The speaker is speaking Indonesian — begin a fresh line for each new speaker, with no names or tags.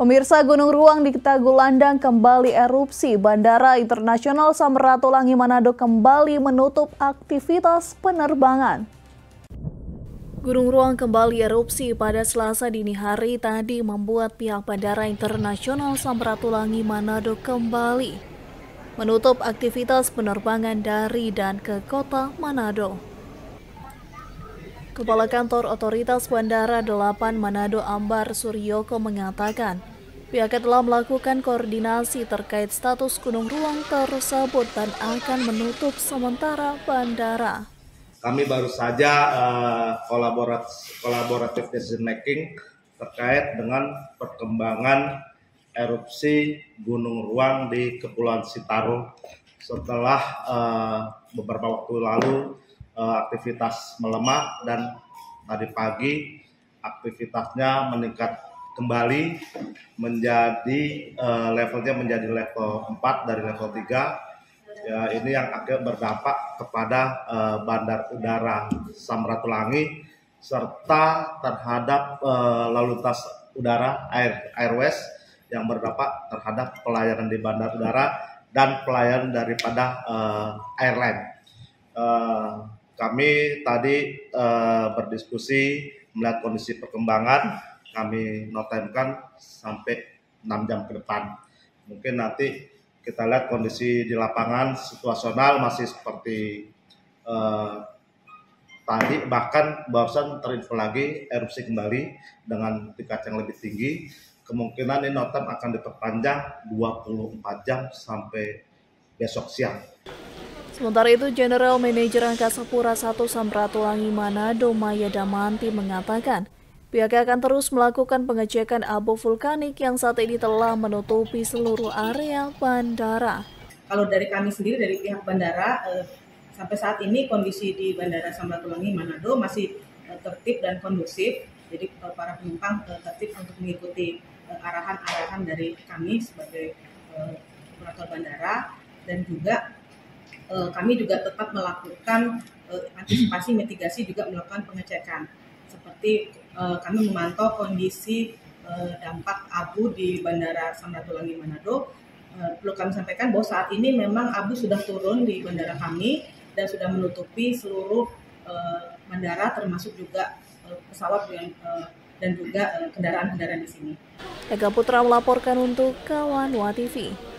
Pemirsa, Gunung Ruang di Tagulandang kembali erupsi. Bandara Internasional Samratulangi Manado kembali menutup aktivitas penerbangan. Gunung Ruang kembali erupsi pada Selasa dini hari tadi membuat pihak Bandara Internasional Samratulangi Manado kembali menutup aktivitas penerbangan dari dan ke kota Manado. Kepala Kantor Otoritas Bandara 8 Manado Ambar Suryoko mengatakan, pihaknya telah melakukan koordinasi terkait status Gunung Ruang tersebut dan akan menutup sementara bandara.
Kami baru saja kolaboratif decision making terkait dengan perkembangan erupsi Gunung Ruang di Kepulauan Sitaro setelah beberapa waktu lalu aktivitas melemah dan tadi pagi aktivitasnya meningkat kembali menjadi levelnya menjadi level 4 dari level 3. Ya, ini yang akan berdampak kepada Bandar Udara Samratulangi serta terhadap lalu lintas udara airways yang berdampak terhadap pelayanan di bandar udara dan pelayanan daripada airline. Kami tadi berdiskusi melihat kondisi perkembangan, kami notemkan sampai 6 jam ke depan. Mungkin nanti kita lihat kondisi di lapangan situasional masih seperti tadi, bahkan barusan terinfo lagi erupsi kembali dengan tingkat yang lebih tinggi. Kemungkinan ini notem akan diperpanjang 24 jam sampai besok siang.
Sementara itu, General Manager Angkasa Pura I Samratulangi Manado Maya Damanti mengatakan, pihaknya akan terus melakukan pengecekan abu vulkanik yang saat ini telah menutupi seluruh area bandara.
Kalau dari kami sendiri, dari pihak bandara, sampai saat ini kondisi di Bandara Samratulangi Manado masih tertib dan kondusif. Jadi para penumpang tertib untuk mengikuti arahan-arahan dari kami sebagai operator bandara, dan juga kami juga tetap melakukan antisipasi mitigasi, juga melakukan pengecekan. Seperti kami memantau kondisi dampak abu di Bandara Samratulangi Manado. Perlu kami sampaikan bahwa saat ini memang abu sudah turun di bandara kami dan sudah menutupi seluruh bandara, termasuk juga pesawat dan juga kendaraan-kendaraan di sini.
Eka Putra melaporkan untuk Kawan WA TV.